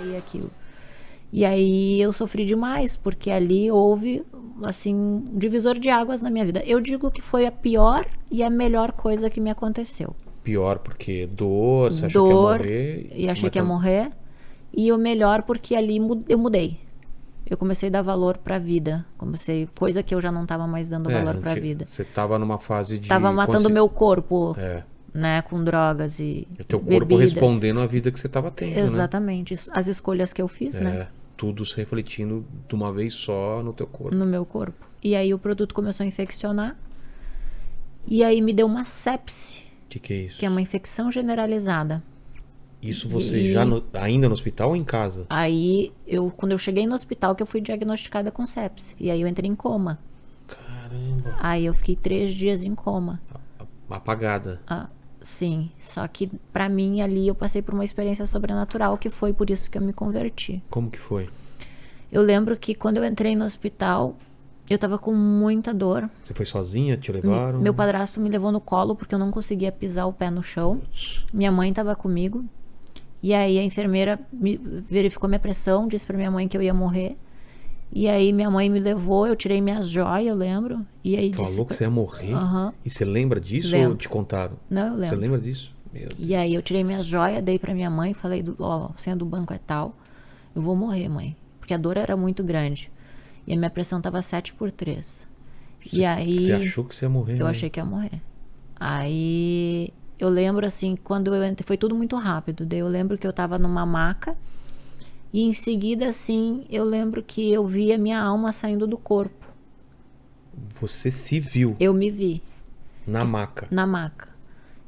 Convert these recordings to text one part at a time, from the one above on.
E aquilo. E aí eu sofri demais, porque ali houve, assim, um divisor de águas na minha vida. Eu digo que foi a pior e a melhor coisa que me aconteceu. Pior porque dor, você achou que ia Dor, morrer, e achei mas que ia morrer. E o melhor porque ali eu mudei. Eu comecei a dar valor pra vida. Coisa que eu já não tava mais dando valor pra vida. você tava numa fase Tava de matando meu corpo, É, né, com drogas e teu corpo bebidas. respondendo à vida que você tava tendo, né? Exatamente. As escolhas que eu fiz, né, É, tudo se refletindo de uma vez só no teu no corpo. meu corpo. E aí o produto começou a infeccionar. E aí me deu uma sepse, Que é que é isso? uma infecção generalizada. Isso você já E ainda no hospital ou em casa? aí, quando eu cheguei no hospital, que eu fui diagnosticada com sepse. E aí eu entrei em coma. Caramba, Aí eu fiquei 3 dias em coma. apagada. Ah, sim, só que pra mim ali eu passei por uma experiência sobrenatural, que foi por isso que eu me converti. Como que foi? Eu lembro que quando eu entrei no hospital, eu tava com muita dor. Você foi sozinha? Te levaram? Meu padrasto me levou no colo porque eu não conseguia pisar o pé no chão. Minha mãe tava comigo. E aí a enfermeira verificou minha pressão, disse pra minha mãe que eu ia morrer. E aí minha mãe me levou, eu tirei minhas joias, eu lembro. E aí disse... Falou que você ia morrer? Aham. E você lembra disso ou Lembro. te contaram? Não, eu Você lembro. lembra disso? Meu Deus. E aí eu tirei minhas joias, dei pra minha mãe, falei, ó, a senha do banco é tal, eu vou morrer, mãe. Porque a dor era muito grande. E a minha pressão tava 7/3. E aí... Você achou que você ia morrer? Eu né? achei que ia morrer. Aí eu lembro assim, quando eu entrei, foi tudo muito rápido. Daí eu lembro que eu tava numa maca e em seguida assim, eu lembro que eu vi a minha alma saindo do corpo. Você se viu Eu me vi na maca. na maca.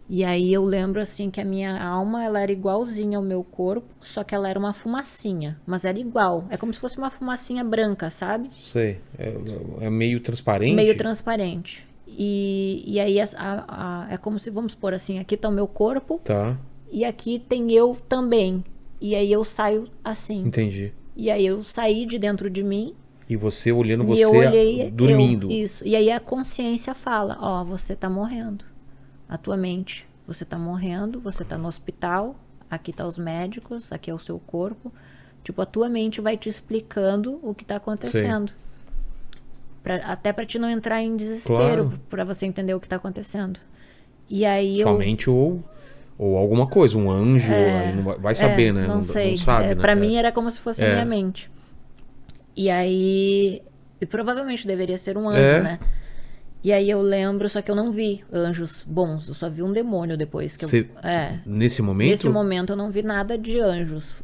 E aí eu lembro assim que a minha alma, ela era igualzinha ao meu corpo, só que ela era uma fumacinha, mas era igual. É como se fosse uma fumacinha branca, sabe? Sei. É meio transparente? Meio transparente. E aí é como se, vamos supor assim, aqui tá o meu corpo, Tá, e aqui tem eu também. E aí eu saio assim. entendi. E aí eu saí de dentro de mim. E você olhando E eu olhei, dormindo. isso. E aí a consciência fala, ó, você tá morrendo. A tua mente, você tá morrendo, você tá no hospital, aqui tá os médicos, aqui é o seu corpo. Tipo, a tua mente vai te explicando o que tá acontecendo. Até pra te não entrar em desespero, Claro. pra você entender o que tá acontecendo. E aí Sua mente ou alguma coisa, um anjo, aí não vai saber, né? Não sei. Não sabe, né? Pra mim era como se fosse a minha mente. E aí... E provavelmente deveria ser um anjo, né? E aí eu lembro, só que eu não vi anjos bons. Eu só vi um demônio depois. Nesse momento? Nesse momento eu não vi nada de anjos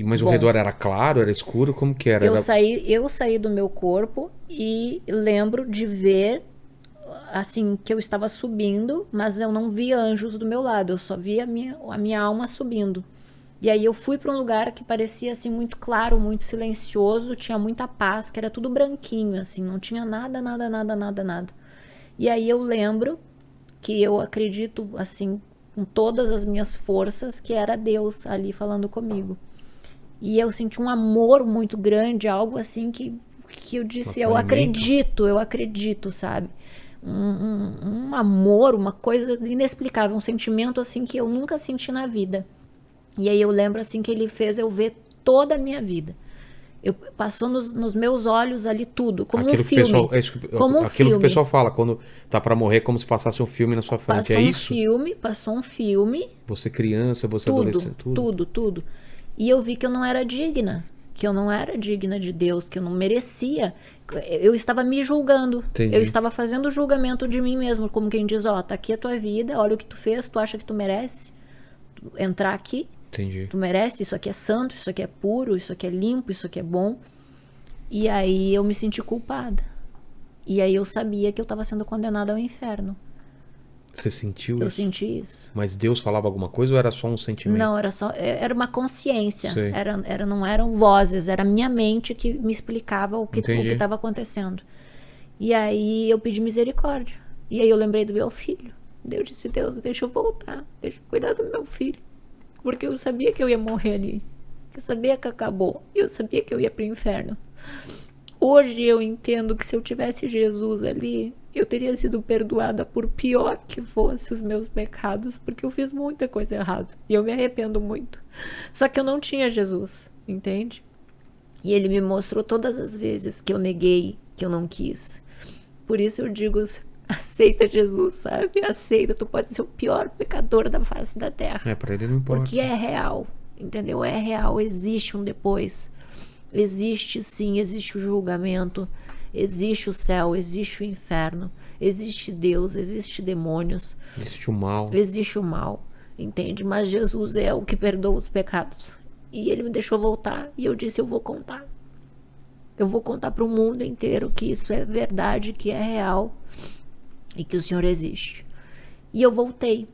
Mas bons. o redor era claro, era escuro? Como que era? Eu saí do meu corpo e lembro de ver, assim, que eu estava subindo, mas eu não vi anjos do meu lado. Eu só vi a minha alma subindo. E aí eu fui para um lugar que parecia assim muito claro, muito silencioso, tinha muita paz, que era tudo branquinho, assim, não tinha nada, nada, nada, nada, nada. E aí eu lembro que eu acredito, assim, com todas as minhas forças, que era Deus ali falando comigo. E eu senti um amor muito grande, algo assim que eu disse, eu acredito, sabe? Um amor, uma coisa inexplicável, um sentimento assim que eu nunca senti na vida. E aí eu lembro assim que ele fez eu ver toda a minha vida. Passou nos meus olhos ali tudo, como Aquilo um filme. Aquilo que o pessoal fala, quando tá pra morrer, como se passasse um filme na sua frente. É isso? Passou um filme. Você criança, você adolescente, tudo. Tudo. E eu vi que eu não era digna. Que eu não era digna de Deus, que eu não merecia. Eu estava me julgando. Entendi. Eu estava fazendo julgamento de mim mesmo. Como quem diz, ó, tá aqui a tua vida, olha o que tu fez, tu acha que tu merece entrar aqui? Entendi. Tu merece, isso aqui é santo, isso aqui é puro, isso aqui é limpo, isso aqui é bom. E aí eu me senti culpada. E aí eu sabia que eu estava sendo condenada ao inferno. Você sentiu isso? Eu senti isso. Mas Deus falava alguma coisa ou era só um sentimento? Não, era uma consciência. Não eram vozes, era a minha mente que me explicava o que estava acontecendo. E aí eu pedi misericórdia. E aí eu lembrei do meu filho. Eu disse, Deus, deixa eu voltar, deixa eu cuidar do meu filho. Porque eu sabia que eu ia morrer ali. Eu sabia que acabou. Eu sabia que eu ia pro inferno. Hoje eu entendo que se eu tivesse Jesus ali, eu teria sido perdoada por pior que fossem os meus pecados, porque eu fiz muita coisa errada. E eu me arrependo muito. Só que eu não tinha Jesus, entende? E ele me mostrou todas as vezes que eu neguei, que eu não quis. Por isso eu digo, aceita Jesus, sabe? Aceita, tu pode ser o pior pecador da face da terra. Pra ele não importa. Porque é real, entendeu? É real, existe um depois. Existe sim, existe o julgamento. Existe o céu, existe o inferno, existe Deus, existe demônios. Existe o mal. Existe o mal, entende? Mas Jesus é o que perdoa os pecados. E ele me deixou voltar e eu disse, eu vou contar. Eu vou contar para o mundo inteiro que isso é verdade, que é real e que o Senhor existe. E eu voltei.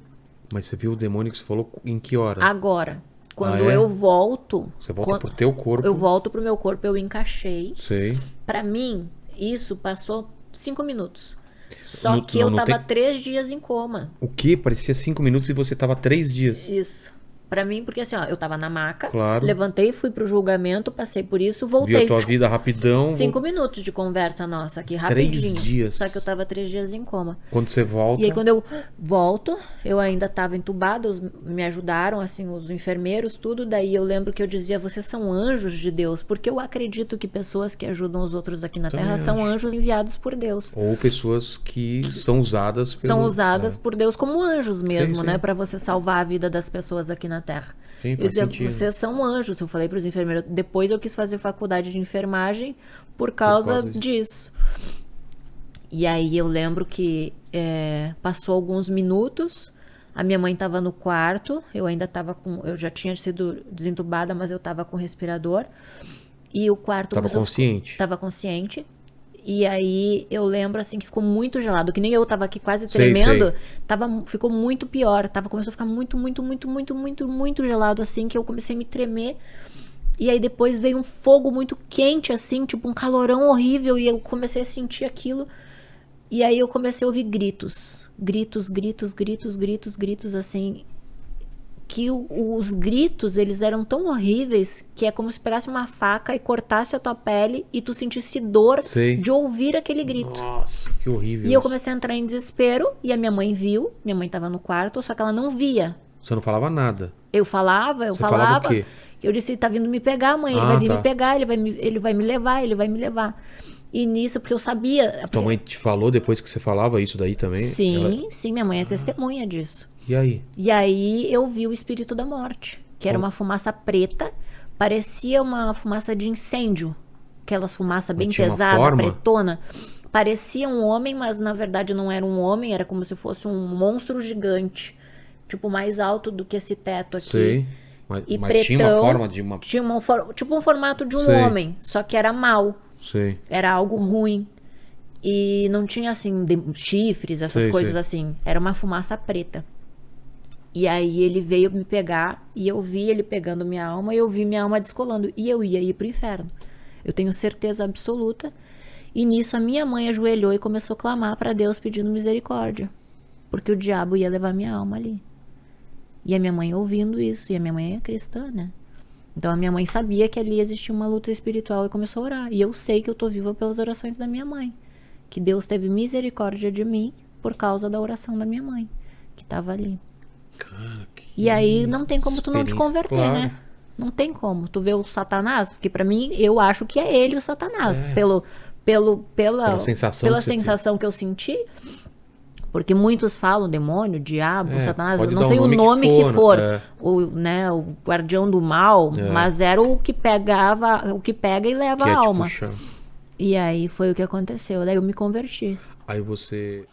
Mas você viu o demônio que você falou em que hora? Agora. Quando eu volto... Você volta pro teu corpo. Eu volto pro meu corpo, eu encaixei. Sei. Pra mim, isso passou 5 minutos. Só que eu tava 3 dias em coma. O quê? Parecia 5 minutos e você tava 3 dias. Isso. Pra mim, porque assim, ó, eu tava na maca, claro. Levantei, fui pro julgamento, passei por isso, voltei. Viu a tua vida rapidão. 5 minutos de conversa nossa aqui, rapidinho. 3 dias. Só que eu tava 3 dias em coma. Quando você volta... E aí quando eu volto, eu ainda tava entubada, me ajudaram, assim, os enfermeiros, tudo. Daí eu lembro que eu dizia, vocês são anjos de Deus, porque eu acredito que pessoas que ajudam os outros aqui na Terra são anjos enviados por Deus. Ou pessoas que são usadas por Deus como anjos mesmo, né? Pra você salvar a vida das pessoas aqui na Terra. Sim, eu dizia, vocês são anjos. Eu falei para os enfermeiros. Depois eu quis fazer faculdade de enfermagem por causa disso. E aí eu lembro que passou alguns minutos. A minha mãe estava no quarto. Eu ainda estava com... Eu já tinha sido desentubada, mas eu estava com respirador. E o quarto... Estava consciente? Estava consciente. E aí eu lembro assim que ficou muito gelado, que nem eu tava aqui quase tremendo, ficou muito pior, começou a ficar muito gelado assim, que eu comecei a me tremer. E aí depois veio um fogo muito quente assim, tipo um calorão horrível, e eu comecei a sentir aquilo. E aí eu comecei a ouvir gritos assim, que os gritos, eles eram tão horríveis que é como se pegasse uma faca e cortasse a tua pele e tu sentisse dor de ouvir aquele grito. Nossa, que horrível. E eu comecei a entrar em desespero e a minha mãe viu, minha mãe tava no quarto, só que ela não via. Você não falava nada? Eu falava. Falava o quê? Eu disse, tá vindo me pegar, mãe, ele vai vir me pegar, ele vai me levar. E nisso, porque eu sabia... Tua mãe te falou depois que você falava isso daí também? Sim, minha mãe é testemunha disso. E aí? E aí eu vi o espírito da morte, que era uma fumaça preta, parecia uma fumaça de incêndio, aquelas fumaça bem pesada, pretona. Parecia um homem, mas na verdade não era um homem, era como se fosse um monstro gigante, tipo mais alto do que esse teto aqui. Sei. Mas pretão, tinha uma forma de uma... Tinha tipo um formato de um homem, só que era mau. Sei. Era algo ruim. E não tinha assim chifres, essas coisas assim. Era uma fumaça preta. E aí ele veio me pegar e eu vi ele pegando minha alma e eu vi minha alma descolando. E eu ia ir pro inferno. Eu tenho certeza absoluta. E nisso a minha mãe ajoelhou e começou a clamar para Deus pedindo misericórdia. Porque o diabo ia levar minha alma ali. E a minha mãe ouvindo isso. E a minha mãe é cristã, né? Então a minha mãe sabia que ali existia uma luta espiritual e começou a orar. E eu sei que eu tô viva pelas orações da minha mãe. Que Deus teve misericórdia de mim por causa da oração da minha mãe. Que estava ali. Cara, e aí não tem como tu não te converter, né? Não tem como. Tu vê o Satanás, porque pra mim, eu acho que é ele o Satanás. Pela sensação que eu senti. Porque muitos falam demônio, diabo, Satanás, eu não sei o nome que for. O guardião do mal, mas era o que pega e leva a alma. E aí foi o que aconteceu. Daí eu me converti. Aí você...